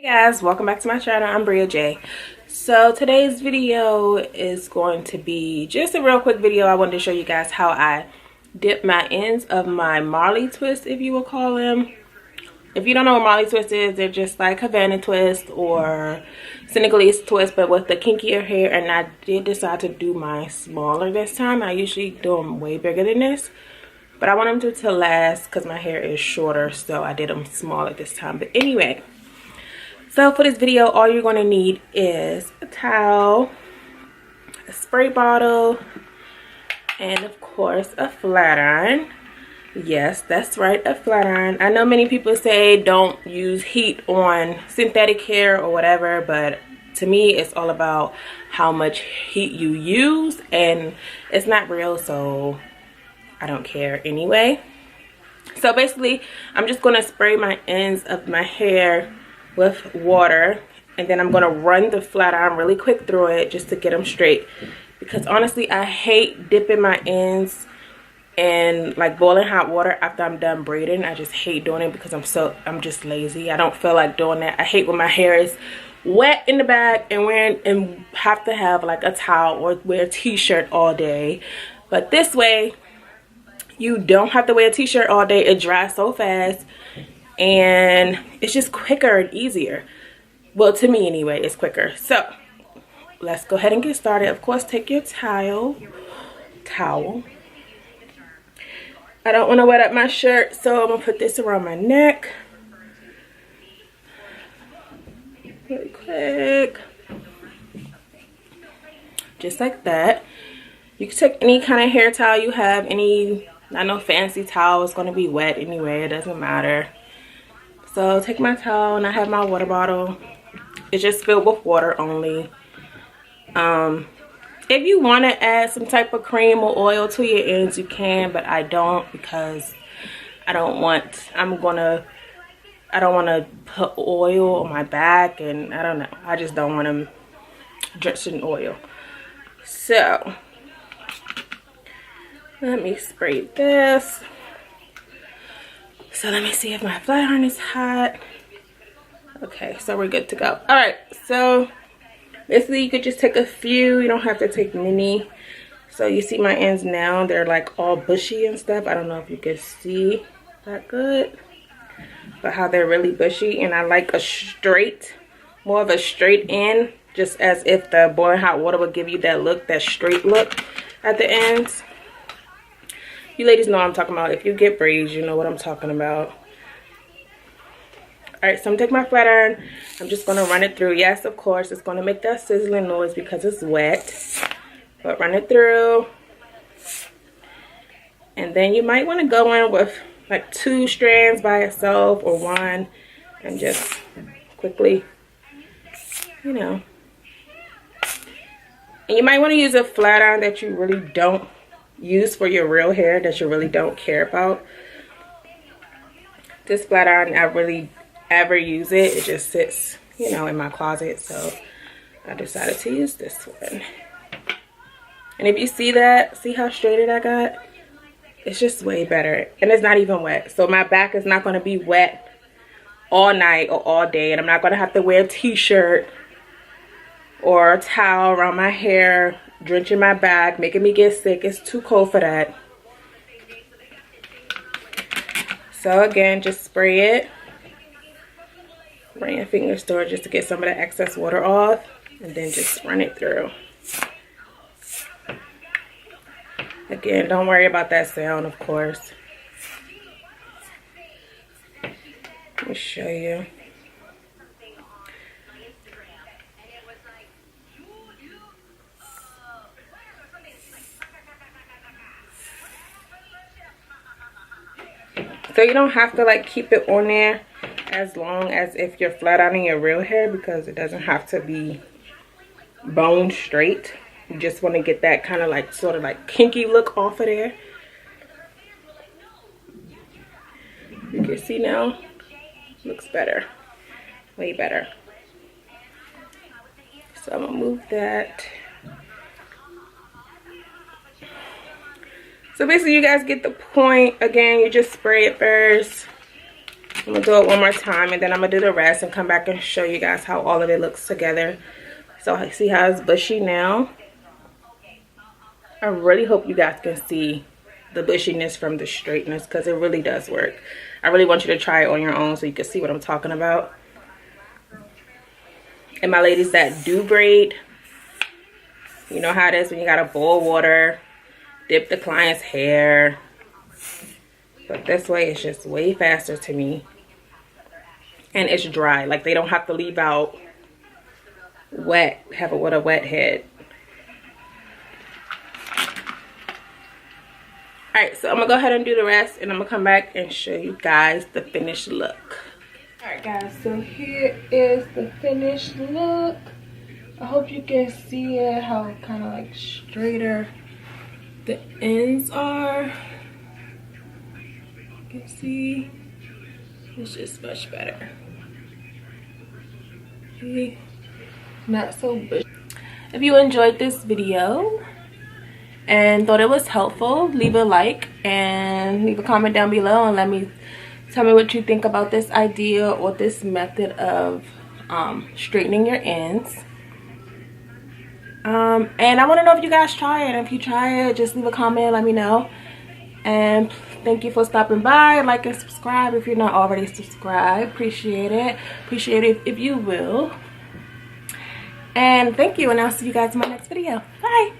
Hey guys, welcome back to my channel. I'm Bria J. So today's video is going to be just a real quick video. I wanted to show you guys how I dip my ends of my Marley twist, if you will call them. If you don't know what Marley twist is, they're just like Havana twist or Senegalese twist, but with the kinkier hair. And I did decide to do mine smaller this time. I usually do them way bigger than this, but I want them to last because my hair is shorter, so I did them smaller this time. But anyway, so for this video, all you're going to need is a towel, a spray bottle, and of course a flat iron. Yes, that's right, a flat iron. I know many people say don't use heat on synthetic hair or whatever, but to me it's all about how much heat you use, and it's not real, so I don't care anyway. So basically, I'm just going to spray my ends of my hair with water, and then I'm going to run the flat iron really quick through it just to get them straight, because honestly I hate dipping my ends in like boiling hot water after I'm done braiding. I just hate doing it because I'm just lazy. I don't feel like doing that. I hate when my hair is wet in the back and have to have like a towel or wear a t-shirt all day. But this way you don't have to wear a t-shirt all day. It dries so fast and it's just quicker and easier. Well, to me anyway, it's quicker. So let's go ahead and get started. Of course, take your towel. I don't want to wet up my shirt, so I'm gonna put this around my neck really quick, just like that. You can take any kind of hair towel you have. I know fancy towel is going to be wet anyway, it doesn't matter. So take my towel, and I have my water bottle. It's just filled with water only. If you want to add some type of cream or oil to your ends, you can, but I don't, because I don't want to put oil on my back, and I don't know, I just don't want them drenched in oil. So let me spray this. So let me see if my flat iron is hot. Okay, so we're good to go. All right, so basically you could just take a few, you don't have to take many. So you see my ends now, they're like all bushy and stuff. I don't know if you can see that good, but how they're really bushy. And I like more of a straight end, just as if the boiling hot water would give you that look, that straight look at the ends. You ladies know what I'm talking about. If you get braids, you know what I'm talking about. Alright, so I'm taking my flat iron. I'm just going to run it through. Yes, of course, it's going to make that sizzling noise because it's wet. But run it through. And then you might want to go in with like 2 strands by itself or 1. And just quickly, you know. And you might want to use a flat iron that you really don't use for your real hair, that you really don't care about. This flat iron, I really ever use it. It just sits, you know, in my closet, so I decided to use this one. And if you see that, see how straightened I got? It's just way better, and it's not even wet, so my back is not going to be wet all night or all day, and I'm not going to have to wear a t-shirt or a towel around my hair, drenching my back, making me get sick. It's too cold for that. So again, just spray it. Run your fingers through it just to get some of the excess water off, and then just run it through. Again, don't worry about that sound, of course. Let me show you. So you don't have to like keep it on there as long as if you're flat ironing your real hair, because it doesn't have to be bone straight. You just want to get that kind of like sort of like kinky look off of there. You can see now, looks better, way better. So I'm gonna move that. So basically you guys get the point. Again, you just spray it first. I'm gonna do it one more time, and then I'm gonna do the rest and come back and show you guys how all of it looks together. So I see how it's bushy now. I really hope you guys can see the bushiness from the straightness, because it really does work. I really want you to try it on your own so you can see what I'm talking about. And my ladies that do braid, you know how it is when you gotta boil water, dip the client's hair. But this way it's just way faster to me. And it's dry. Like, they don't have to leave out wet, have it with a wet head. Alright, so I'm gonna go ahead and do the rest, and I'm gonna come back and show you guys the finished look. Alright guys, so here is the finished look. I hope you can see it, how kind of like straighter the ends are. You can see it's just much better. See? Not so bushy. If you enjoyed this video and thought it was helpful, leave a like and leave a comment down below and tell me what you think about this idea or this method of straightening your ends. And I want to know if you guys try it. If you try it, just leave a comment, let me know. And thank you for stopping by. Like and subscribe if you're not already subscribed. Appreciate it. Appreciate it if you will. And thank you, and I'll see you guys in my next video. Bye.